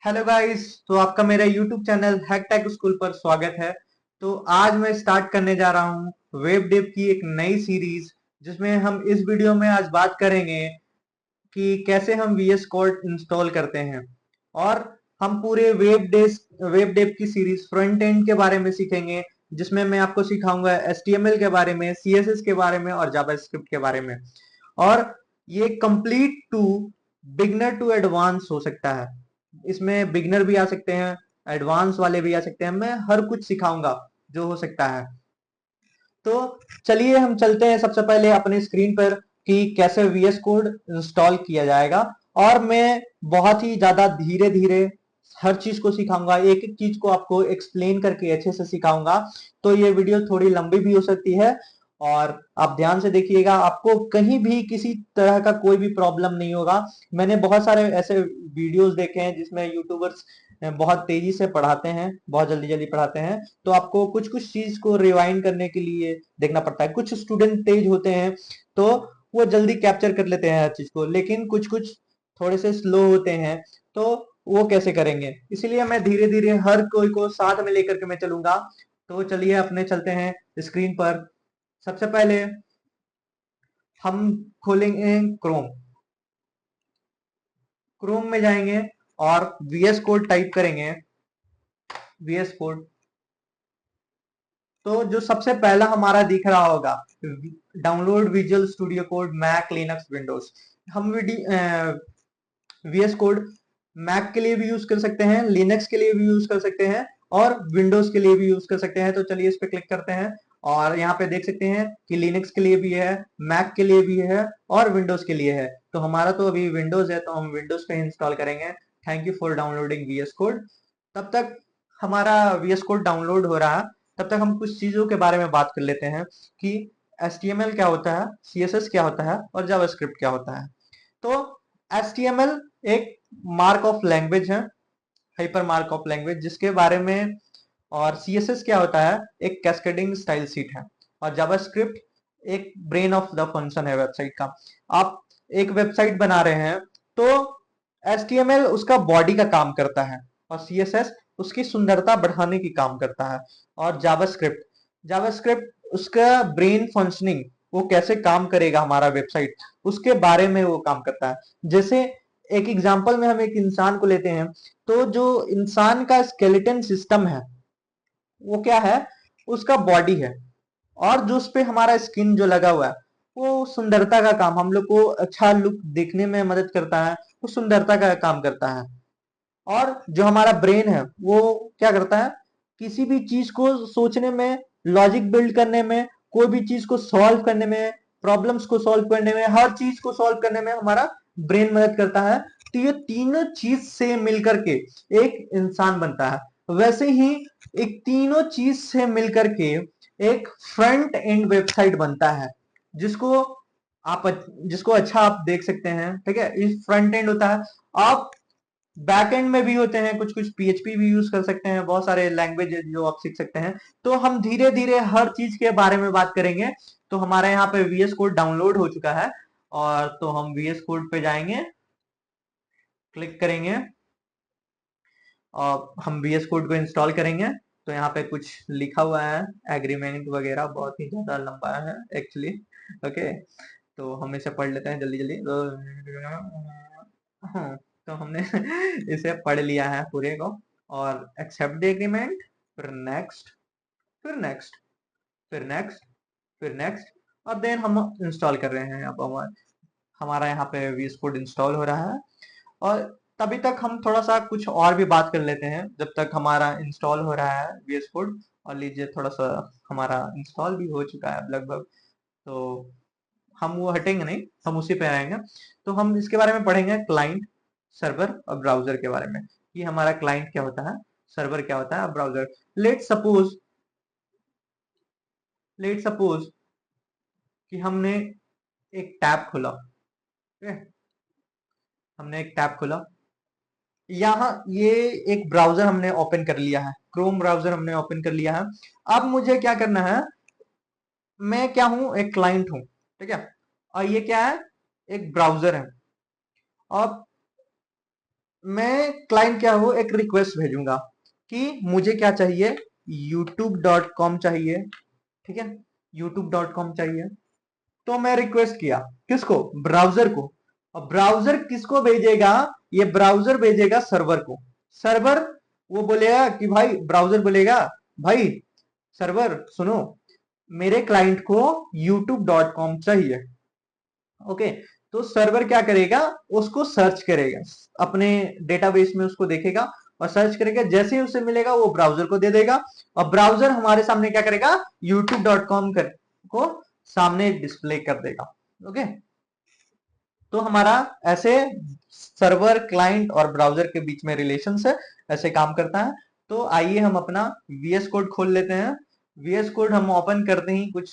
Hello guys. तो आपका मेरा यूट्यूब चैनल हैक टैक स्कूल पर स्वागत है। तो आज मैं स्टार्ट करने जा रहा हूँ वेब डेव की एक नई सीरीज, जिसमें हम इस वीडियो में आज बात करेंगे कि कैसे हम वीएस कोड इंस्टॉल करते हैं। और हम पूरे वेब डेव की सीरीज फ्रंट एंड के बारे में सीखेंगे, जिसमें मैं आपको सिखाऊंगा एचटीएमएल के बारे में, सीएसएस के बारे में और जावास्क्रिप्ट के बारे में। और ये complete to beginner to advance हो सकता है। इसमें बिगनर भी आ सकते हैं, एडवांस वाले भी आ सकते हैं। मैं हर कुछ सिखाऊंगा जो हो सकता है। तो चलिए हम चलते हैं सबसे पहले अपने स्क्रीन पर कि कैसे वीएस कोड इंस्टॉल किया जाएगा। और मैं बहुत ही ज्यादा धीरे धीरे हर चीज को सिखाऊंगा, एक एक चीज को आपको एक्सप्लेन करके अच्छे से सिखाऊंगा। तो ये वीडियो थोड़ी लंबी भी हो सकती है, और आप ध्यान से देखिएगा, आपको कहीं भी किसी तरह का कोई भी प्रॉब्लम नहीं होगा। मैंने बहुत सारे ऐसे वीडियोस देखे हैं जिसमें यूट्यूबर्स बहुत तेजी से पढ़ाते हैं, बहुत जल्दी जल्दी पढ़ाते हैं। तो आपको कुछ कुछ चीज को रिवाइंड करने के लिए देखना पड़ता है। कुछ स्टूडेंट तेज होते हैं तो वो जल्दी कैप्चर कर लेते हैं हर चीज को, लेकिन कुछ कुछ थोड़े से स्लो होते हैं। तो वो कैसे करेंगे, इसीलिए मैं धीरे धीरे हर कोई को साथ में लेकर के मैं चलूंगा। तो चलिए अपने चलते हैं स्क्रीन पर। सबसे पहले हम खोलेंगे क्रोम। क्रोम में जाएंगे और वीएस कोड टाइप करेंगे। वीएस कोड, तो जो सबसे पहला हमारा दिख रहा होगा, download Visual Studio code Mac Linux Windows. हम वीएस कोड मैक के लिए भी यूज कर सकते हैं, लिनक्स के लिए भी यूज कर सकते हैं और विंडोज के लिए भी यूज कर सकते हैं। तो चलिए इस पे क्लिक करते हैं और यहाँ पे देख सकते हैं कि लिनक्स के लिए भी है, मैक के लिए भी है और विंडोज के लिए है। तो हमारा तो अभी विंडोज है, तो हम विंडोज पे इंस्टॉल करेंगे। Thank you for downloading VS code. तब तक हमारा वीएस कोड डाउनलोड हो रहा है, तब तक हम कुछ चीजों के बारे में बात कर लेते हैं कि एचटीएमएल क्या होता है, सीएसएस क्या होता है और जावास्क्रिप्ट क्या होता है। तो एचटीएमएल एक मार्क ऑफ लैंग्वेज है, हाइपर मार्क ऑफ लैंग्वेज, जिसके बारे में। और सीएसएस क्या होता है, एक कैस्केडिंग स्टाइल सीट है। और जावास्क्रिप्ट एक ब्रेन ऑफ द फंक्शन है वेबसाइट का। आप एक वेबसाइट बना रहे हैं तो एचटीएमएल उसका बॉडी का काम करता है, और सीएसएस उसकी सुंदरता बढ़ाने की काम करता है। और जावास्क्रिप्ट जावास्क्रिप्ट उसका ब्रेन फंक्शनिंग, वो कैसे काम करेगा हमारा वेबसाइट, उसके बारे में वो काम करता है। जैसे एक एग्जांपल में हम एक इंसान को लेते हैं, तो जो इंसान का स्केलेटन सिस्टम है वो क्या है, उसका बॉडी है। और जो उस पे हमारा स्किन जो लगा हुआ है, वो सुंदरता का काम, हम लोग को अच्छा लुक देखने में मदद करता है, वो सुंदरता का काम करता है। और जो हमारा ब्रेन है वो क्या करता है, किसी भी चीज को सोचने में, लॉजिक बिल्ड करने में, कोई भी चीज को सॉल्व करने में, प्रॉब्लम्स को सॉल्व करने में, हर चीज को सॉल्व करने में हमारा ब्रेन मदद करता है। तो ये तीनों चीज से मिलकर के एक इंसान बनता है। वैसे ही एक तीनों चीज से मिलकर के एक फ्रंट एंड वेबसाइट बनता है, जिसको आप जिसको अच्छा आप देख सकते हैं। ठीक है, इस फ्रंट एंड होता है। आप बैक एंड में भी होते हैं, कुछ कुछ पीएचपी भी यूज कर सकते हैं, बहुत सारे लैंग्वेज जो आप सीख सकते हैं। तो हम धीरे धीरे हर चीज के बारे में बात करेंगे। तो हमारे यहाँ पे वीएस कोड डाउनलोड हो चुका है, और तो हम वीएस कोड पे जाएंगे, क्लिक करेंगे और हम वीएस कोड को इंस्टॉल करेंगे। तो यहाँ पे कुछ लिखा हुआ है, एग्रीमेंट वगैरह, बहुत ही ज्यादा लंबा है एक्चुअली। ओके, तो हम इसे पढ़ लेते हैं जल्दी जल्दी। हाँ, तो हमने इसे पढ़ लिया है पूरे को। और एक्सेप्ट द एग्रीमेंट, फिर नेक्स्ट, फिर नेक्स्ट, फिर नेक्स्ट, फिर नेक्स्ट। और देन हम इंस्टॉल कर रहे हैं। अब हमारा यहाँ पे वीएस कोड इंस्टॉल हो रहा है। और तभी तक हम थोड़ा सा कुछ और भी बात कर लेते हैं, जब तक हमारा इंस्टॉल हो रहा है वीएस कोड। और लीजिए, थोड़ा सा हमारा इंस्टॉल भी हो चुका है लगभग। तो हम वो हटेंगे नहीं, हम उसी पे आएंगे। तो हम इसके बारे में पढ़ेंगे, क्लाइंट, सर्वर और ब्राउजर के बारे में। कि हमारा क्लाइंट क्या होता है, सर्वर क्या होता है, browser. Let suppose let suppose कि हमने एक टैब खोला। ठीक है, हमने एक टैब खोला, यहाँ ये एक ब्राउजर हमने ओपन कर लिया है, क्रोम ब्राउजर हमने ओपन कर लिया है। अब मुझे क्या करना है, मैं क्या हूं, एक क्लाइंट हूं। ठीक है, और ये क्या है, एक ब्राउजर है। अब मैं क्लाइंट क्या हो, एक रिक्वेस्ट भेजूंगा कि मुझे क्या चाहिए, youtube.com चाहिए, ठीक है, youtube.com चाहिए। तो मैं रिक्वेस्ट किया किसको, ब्राउजर को। और ब्राउजर किसको भेजेगा, ये ब्राउजर भेजेगा सर्वर को। सर्वर वो बोलेगा कि भाई, ब्राउजर बोलेगा भाई सर्वर सुनो, मेरे क्लाइंट को youtube.com चाहिए। ओके, तो सर्वर क्या करेगा, उसको सर्च करेगा, अपने डेटाबेस में उसको देखेगा और सर्च करेगा, जैसे ही उसे मिलेगा वो ब्राउजर को दे देगा, और ब्राउजर हमारे सामने क्या करेगा, youtube.com को सामने डिस्प्ले कर देगा। ओके, तो हमारा ऐसे सर्वर, क्लाइंट और ब्राउजर के बीच में रिलेशन है, ऐसे काम करता है। तो आइए हम अपना VS कोड खोल लेते हैं। VS कोड हम ओपन करते ही कुछ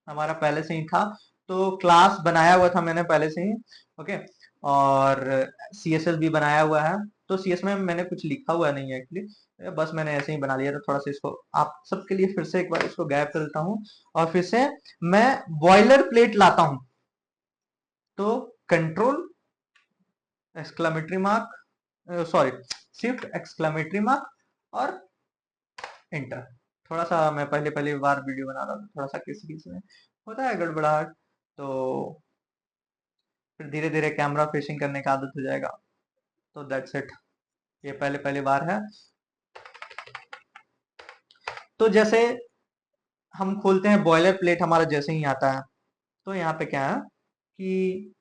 हमारा पहले से ही था, तो क्लास बनाया हुआ था मैंने पहले से ही। ओके, और CSS भी बनाया हुआ है। तो CS में मैंने कुछ लिखा हुआ नहीं है एक्चुअली, बस मैंने ऐसे ही बना लिया था। थोड़ा सा इसको आप सबके लिए फिर से एक बार इसको गायब कर देता हूँ, और फिर से मैं बॉयलर प्लेट लाता हूँ। तो control exclamatory mark, sorry, shift exclamatory mark और एंटर। थोड़ा सा मैं पहले पहले बार वीडियो बना रहा था, थोड़ा सा किसी किसी में होता है गड़बड़ाहट, तो फिर धीरे धीरे कैमरा फेसिंग करने का आदत हो जाएगा। तो दैट्स इट, ये पहले पहले बार है। तो जैसे हम खोलते हैं बॉयलर प्लेट, हमारा जैसे ही आता है, तो यहाँ पे क्या है कि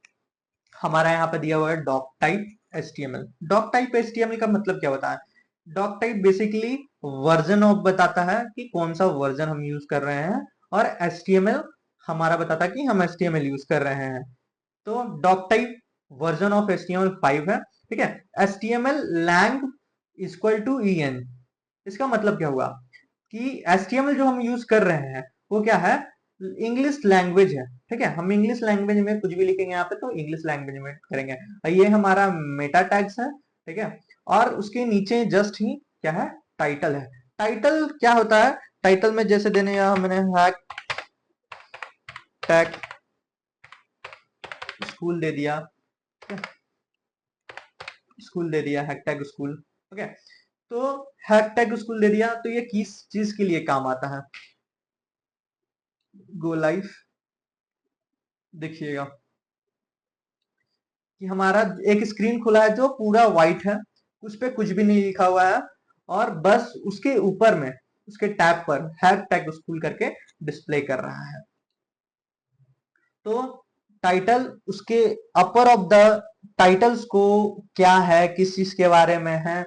हमारा यहाँ पे दिया हुआ है doc type HTML। Doc type HTML का मतलब क्या होता है, doc type basically version of बताता है कि कौन सा वर्जन हम यूज कर रहे हैं, और HTML हमारा बताता है कि हम HTML यूज कर रहे हैं। तो doc type version of HTML5 है, ठीक है। HTML lang equal to en, इसका मतलब क्या हुआ कि HTML जो हम यूज कर रहे हैं वो क्या है, इंग्लिश लैंग्वेज है, ठीक है। हम इंग्लिश लैंग्वेज में कुछ भी लिखेंगे यहाँ पे तो इंग्लिश लैंग्वेज में करेंगे। और ये हमारा मेटा टैग्स है, ठीक है। और उसके नीचे जस्ट ही क्या है, टाइटल है। टाइटल क्या होता है, टाइटल में जैसे देने मैंने हैक टैग स्कूल दे दिया, स्कूल दे दिया, हैक टैग स्कूल। ओके, तो हैक टैग स्कूल दे दिया, तो ये किस चीज के लिए काम आता है, गो लाइव देखिएगा कि हमारा एक स्क्रीन खुला है जो पूरा व्हाइट है, उस पर कुछ भी नहीं लिखा हुआ है, और बस उसके ऊपर में उसके टैब पर हैश टैग स्कूल करके डिस्प्ले कर रहा है। तो टाइटल उसके अपर ऑफ द टाइटल्स को क्या है, किस चीज के बारे में है,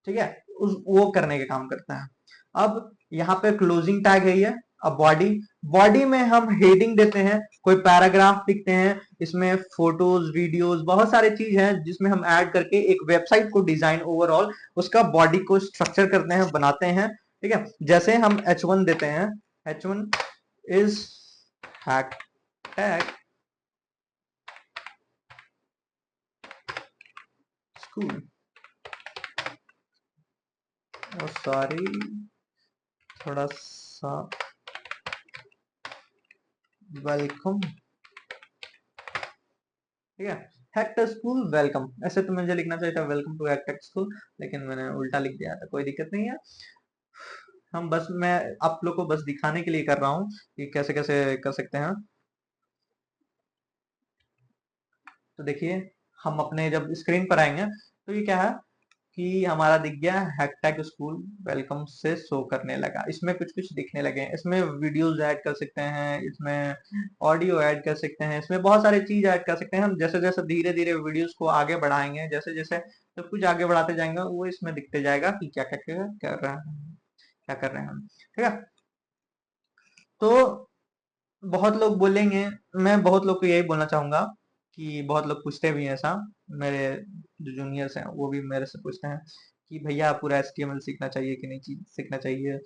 ठीक है, वो करने का काम करता है। अब यहाँ पे क्लोजिंग टैग है ये। अब बॉडी, बॉडी में हम हेडिंग देते हैं, कोई पैराग्राफ लिखते हैं, इसमें फोटोज, वीडियोस, बहुत सारे चीज हैं जिसमें हम ऐड करके एक वेबसाइट को डिजाइन ओवरऑल उसका बॉडी को स्ट्रक्चर करते हैं, बनाते हैं, ठीक है। जैसे हम H1 देते हैं, H1 is hack tag school, sorry थोड़ा सा, वेलकम, ठीक है, हैक्टर स्कूल वेलकम। ऐसे तो मुझे लिखना चाहिए था वेलकम टू हैक्टर स्कूल, लेकिन मैंने उल्टा लिख दिया था, कोई दिक्कत नहीं है। हम बस, मैं आप लोग को बस दिखाने के लिए कर रहा हूँ कि कैसे कैसे कर सकते हैं। तो देखिए, हम अपने जब स्क्रीन पर आएंगे तो ये क्या है कि हमारा दिख गया हैशटैग स्कूल वेलकम से शो करने लगा, इसमें कुछ कुछ दिखने लगे हैं, इसमें वीडियोस ऐड कर सकते हैं, इसमें ऑडियो ऐड कर सकते हैं, इसमें बहुत सारे चीज ऐड कर सकते हैं। हम जैसे जैसे धीरे धीरे वीडियोस को आगे बढ़ाएंगे, जैसे जैसे सब कुछ आगे बढ़ाते जाएंगे, वो इसमें दिखते जाएगा कि क्या क्या क्या कर रहे हैं, क्या कर रहे हैं हम, ठीक है। तो बहुत लोग बोलेंगे, मैं बहुत लोग को यही बोलना चाहूंगा कि बहुत लोग पूछते भी हैं ऐसा, मेरे जो जूनियर्स हैं वो भी मेरे से पूछते हैं कि भैया पूरा HTML सीखना चाहिए कि नहीं सीखना चाहिए,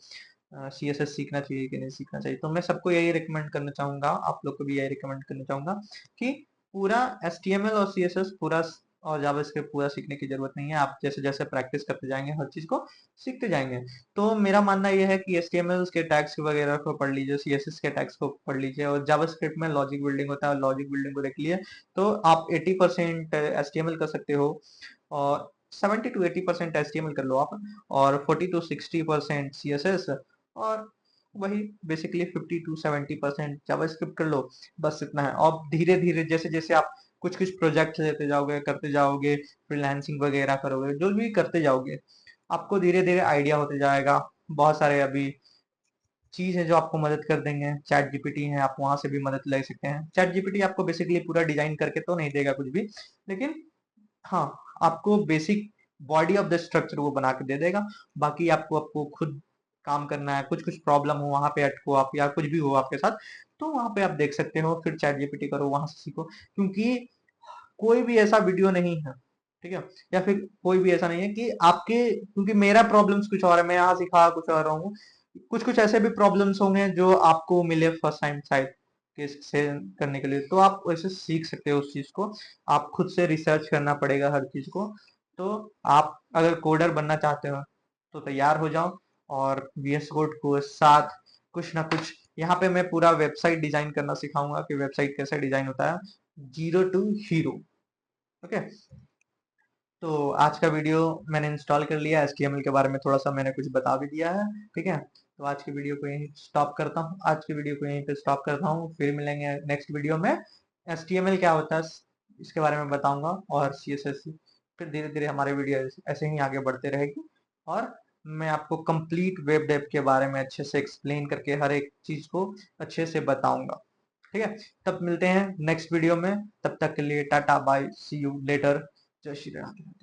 CSS सीखना चाहिए कि नहीं सीखना चाहिए। तो मैं सबको यही रिकमेंड करना चाहूंगा, आप लोग को भी यही रिकमेंड करना चाहूंगा कि पूरा HTML और CSS पूरा और जावास्क्रिप्ट पूरा सीखने की जरूरत नहीं है। आप जैसे जैसे प्रैक्टिस करते जाएंगे हर चीज को सीखते जाएंगे। तो मेरा मानना यह है कि HTML के टैग्स वगैरह को पढ़ लीजिए, CSS के टैग्स को पढ़ लीजिए, और जावास्क्रिप्ट में लॉजिक बिल्डिंग होता है, लॉजिक बिल्डिंग को देख लीजिए, तो आप 80% HTML कर सकते हो, और 70 to 80% HTML कर लो आप, और 40 to 60% CSS, और वही बेसिकली 50 to 70% जावास्क्रिप्ट कर लो। बस इतना है। और धीरे धीरे जैसे जैसे आप कुछ कुछ प्रोजेक्ट लेते जाओगे, करते जाओगे, फ्रीलांसिंग वगैरह करोगे, जो भी करते जाओगे, आपको धीरे धीरे आइडिया होते जाएगा। बहुत सारे अभी चीज है जो आपको मदद कर देंगे। चैट जीपीटी है, आप वहां से भी मदद ले सकते हैं। चैट जीपीटी आपको बेसिकली पूरा डिजाइन करके तो नहीं देगा कुछ भी, लेकिन हाँ, आपको basic body of the structure वो बना के दे देगा। बाकी आपको आपको खुद काम करना है। कुछ कुछ प्रॉब्लम हो वहां पे अटको आप, या कुछ भी हो आपके साथ, तो वहां पे आप देख सकते हो, फिर चैट जीपीटी करो, वहां से सीखो। क्योंकि कोई भी ऐसा वीडियो नहीं है, ठीक है, या फिर कोई भी ऐसा नहीं है कि आपके, क्योंकि मेरा प्रॉब्लम्स कुछ और है, मैं यहाँ सिखा कुछ और रहा हूँ। कुछ कुछ ऐसे भी प्रॉब्लम्स होंगे जो आपको मिले फर्स्ट टाइम शायद से करने के लिए, तो आप वैसे सीख सकते हो उस चीज को। आप खुद से रिसर्च करना पड़ेगा हर चीज को। तो आप अगर कोडर बनना चाहते हो तो तैयार हो जाओ, और VS कोड को साथ कुछ ना कुछ, यहाँ पे मैं पूरा वेबसाइट डिजाइन करना सिखाऊंगा कि वेबसाइट कैसे डिजाइन होता है, 0 to 0। ओके, तो आज का वीडियो मैंने इंस्टॉल कर लिया। HTML के बारे में थोड़ा सा मैंने कुछ बता भी दिया है, ठीक है। तो आज की वीडियो को यहीं स्टॉप करता हूँ, आज की वीडियो को यहीं पे स्टॉप करता हूँ। फिर मिलेंगे नेक्स्ट वीडियो में। HTML क्या होता है इसके बारे में बताऊंगा, और CSS। फिर धीरे धीरे हमारे वीडियो ऐसे ही आगे बढ़ते रहेगी, और मैं आपको कंप्लीट वेब डेव के बारे में अच्छे से एक्सप्लेन करके हर एक चीज को अच्छे से बताऊंगा, ठीक है। तब मिलते हैं नेक्स्ट वीडियो में। तब तक के लिए tata bye, see you later. जय श्री राम।